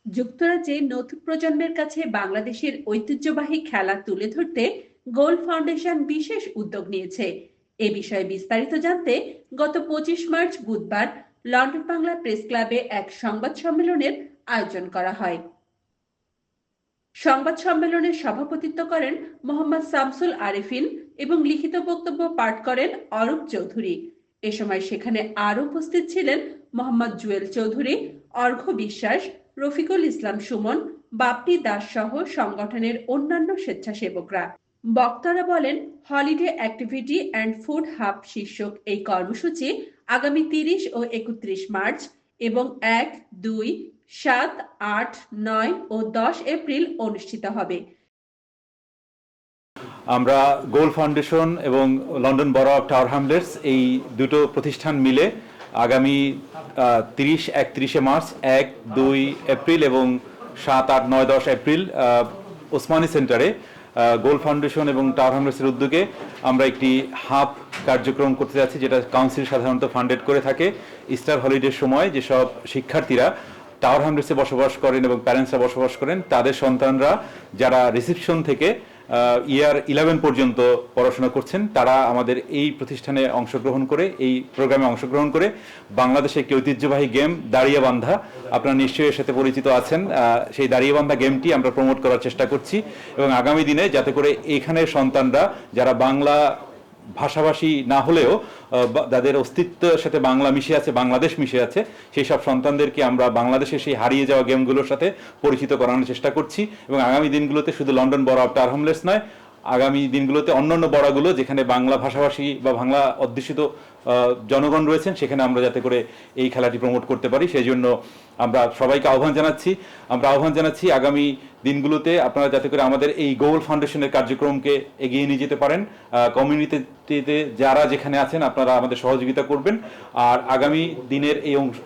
যুক্তরাজ্যে নতুন প্রজন্মের কাছে বাংলাদেশের ঐতিহ্যবাহী খেলা তুলে ধরতে গোল ফাউন্ডেশন বিশেষ উদ্যোগ নিয়েছে। এ বিষয়ে বিস্তারিত জানতে গত 25 মার্চ বুধবার লন্ডন বাংলা প্রেস ক্লাবে এক সংবাদ সম্মেলনের আয়োজন করা হয়। সংবাদ সম্মেলনে সভাপতিত্ব করেন মোহাম্মদ শামসুল আরেফিন এবং লিখিত বক্তব্য পাঠ করেন অরূপ চৌধুরী। এ সময় সেখানে আরও উপস্থিত ছিলেন মোহাম্মদ জুয়েল চৌধুরী, অর্ঘ্য বিশ্বাস, রফিকুল ইসলাম সুমন, বাপ্পি দাস সহ সংগঠনের অন্যান্য স্বেচ্ছাসেবকরা। বক্তারা বলেন, holiday activity and food hub শীর্ষক এই কর্মসূচি আগামী 30 ও 31 মার্চ এবং 1, 2, 7, 8, 9 ও 10 এপ্রিল অনুষ্ঠিত হবে। আমরা গোল ফাউন্ডেশন এবং London borough of tower Hamlets এই দুটো প্রতিষ্ঠান মিলে আগামী 30-31 মার্চ, 1-2 এপ্রিল এবং 7, 8, 9, 10 এপ্রিল ওসমানী সেন্টারে গোল ফাউন্ডেশন এবং টাওয়ার হ্যামলেটসের উদ্যোগে আমরা একটি হাব কার্যক্রম করতে যাচ্ছি, যেটা কাউন্সিল সাধারণত ফান্ডেড করে থাকে। ইস্টার হলিডের সময় যেসব শিক্ষার্থীরা টাওয়ার হ্যামলেটসে বসবাস করেন এবং প্যারেন্টসরা বসবাস করেন, তাদের সন্তানরা যারা রিসেপশন থেকে ইয়ার 11 পর্যন্ত পড়াশোনা করছেন, তারা আমাদের এই প্রতিষ্ঠানে অংশগ্রহণ করে, এই প্রোগ্রামে অংশগ্রহণ করে বাংলাদেশে একটি ঐতিহ্যবাহী গেম দাঁড়িয়াবান্ধা, আপনারা নিশ্চয়ই এর সাথে পরিচিত আছেন, সেই দাঁড়িয়াবান্ধা গেমটি আমরা প্রমোট করার চেষ্টা করছি এবং আগামী দিনে যাতে করে এখানের সন্তানরা যারা বাংলা ভাষাভাষী না হলেও যাদের অস্তিত্বের সাথে বাংলা মিশে আছে, বাংলাদেশ মিশে আছে, সেই সব সন্তানদেরকে আমরা বাংলাদেশের সেই হারিয়ে যাওয়া গেমগুলোর সাথে পরিচিত করানোর চেষ্টা করছি এবং আগামী দিনগুলোতে শুধু London borough of tower Hamlets নয়, আগামী দিনগুলোতে অন্যান্য বড়াগুলো যেখানে বাংলা ভাষাভাষী বা বাংলা অধ্যুষিত জনগণ রয়েছেন, সেখানে আমরা যাতে করে এই খেলাটি প্রমোট করতে পারি, সেই জন্য আমরা সবাইকে আহ্বান জানাচ্ছি আগামী দিনগুলোতে আপনারা যাতে করে আমাদের এই গোল ফাউন্ডেশনের কার্যক্রমকে এগিয়ে নিয়ে যেতে পারেন। কমিউনিটিতে যারা যেখানে আছেন আপনারা আমাদের সহযোগিতা করবেন। আর আগামী দিনের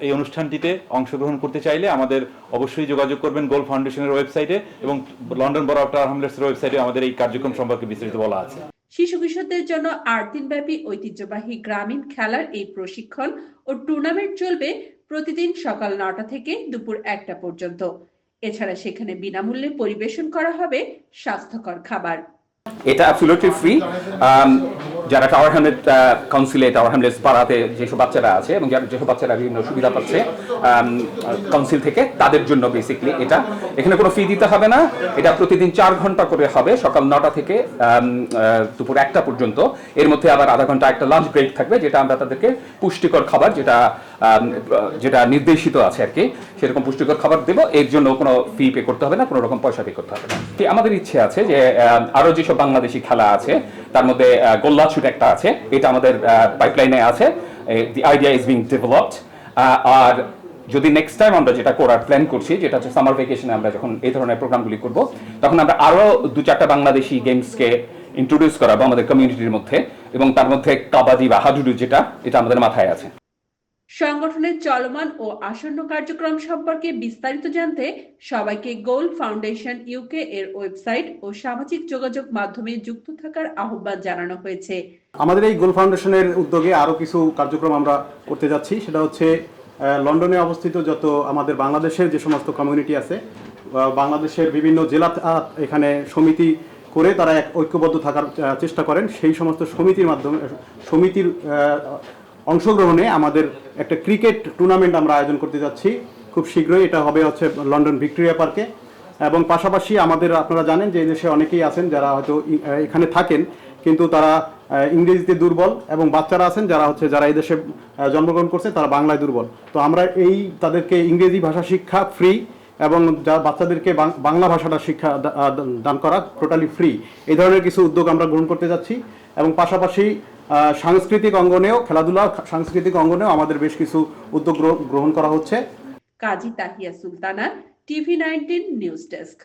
এই অনুষ্ঠানটিতে অংশগ্রহণ করতে চাইলে আমাদের অবশ্যই যোগাযোগ করবেন গোল ফাউন্ডেশনের ওয়েবসাইটে এবং লন্ডন বরো অফ টাওয়ার হ্যামলেটসের ওয়েবসাইটে আমাদের এই কার্যক্রম সম্পর্কে বিস্তারিত বলা আছে। শিশু কিশোরদের জন্য 8 দিনব্যাপী ঐতিহ্যবাহী গ্রামীণ খেলার এই প্রশিক্ষণ ও টুর্নামেন্ট চলবে প্রতিদিন সকাল 9টা থেকে দুপুর 1টা পর্যন্ত। এছাড়া সেখানে বিনামূল্যে পরিবেশন করা হবে স্বাস্থ্যকর খাবার। এটা অ্যাবসলিউটলি ফ্রি। যারা টাওয়ার হ্যামলেট কাউন্সিলে, টাওয়ার হ্যামলেটস পাড়াতে যেসব বাচ্চারা আছে এবং যেসব বাচ্চারা বিভিন্ন সুবিধা পাচ্ছে কাউন্সিল থেকে, তাদের জন্য বেসিকলি এটা। এখানে কোনো ফি দিতে হবে না। এটা প্রতিদিন 4 ঘন্টা করে হবে, সকাল 9টা থেকে দুপুর 1টা পর্যন্ত। এর মধ্যে আবার আধা ঘন্টা একটা লাঞ্চ ব্রেক থাকবে, যেটা আমরা তাদেরকে পুষ্টিকর খাবার, যেটা নির্দেশিত আছে আর কি, সেরকম পুষ্টিকর খাবার দেবো। এর জন্য কোনো ফি পে করতে হবে না, কোনো রকম পয়সা পে করতে হবে না। আমাদের ইচ্ছে আছে যে আরো যেসব বাংলাদেশি খেলা আছে তার মধ্যে গোল্লা ছুট একটা আছে, এটা আমাদের পাইপলাইনে আছে। The idea is being developed. আর যদি নেক্সট টাইম আমরা যেটা করার প্ল্যান করছি, যেটা হচ্ছে সামার ভ্যাকেশনে আমরা যখন এই ধরনের প্রোগ্রামগুলি করব, তখন আমরা আরো 2-4টা বাংলাদেশি গেমসকে ইন্ট্রোডিউস করাবো আমাদের কমিউনিটির মধ্যে, এবং তার মধ্যে কাবাডি বা হাডুডু, এটা আমাদের মাথায় আছে। সংগঠনের চলমান ও আসন্ন কার্যক্রম সম্পর্কে বিস্তারিত জানতে সবাইকে গোল ফাউন্ডেশন ইউকে এর ওয়েবসাইট ও সামাজিক যোগাযোগ মাধ্যমে যুক্ত থাকার আহ্বান জানানো হয়েছে। আমাদের এই গোল ফাউন্ডেশনের উদ্যোগে আরও কিছু কার্যক্রম আমরা করতে যাচ্ছি। সেটা হচ্ছে লন্ডনে অবস্থিত যত আমাদের বাংলাদেশের যে সমস্ত কমিউনিটি আছে, বাংলাদেশের বিভিন্ন জেলা এখানে সমিতি করে তারা এক ঐক্যবদ্ধ থাকার চেষ্টা করেন, সেই সমস্ত সমিতির অংশগ্রহণে আমাদের একটা ক্রিকেট টুর্নামেন্ট আমরা আয়োজন করতে যাচ্ছি খুব শীঘ্রই। এটা হবে হচ্ছে লন্ডন ভিক্টোরিয়া পার্কে। এবং পাশাপাশি আপনারা জানেন যে দেশে অনেকেই আছেন যারা হয়তো এখানে থাকেন কিন্তু তারা ইংরেজিতে দুর্বল, এবং বাচ্চারা আছেন যারা এই দেশে জন্মগ্রহণ করছে তারা বাংলায় দুর্বল। তো আমরা তাদেরকে ইংরেজি ভাষা শিক্ষা ফ্রি এবং বাচ্চাদেরকে বাংলা ভাষাটা শিক্ষা দান করা টোটালি ফ্রি, এই ধরনের কিছু উদ্যোগ আমরা গ্রহণ করতে যাচ্ছি। এবং পাশাপাশি সাংস্কৃতিক অঙ্গনেও, খেলাধুলা সাংস্কৃতিক অঙ্গনেও আমাদের বেশ কিছু উদ্যোগ গ্রহণ করা হচ্ছে। Kazi Tahiya Sultana, TV19 news desk.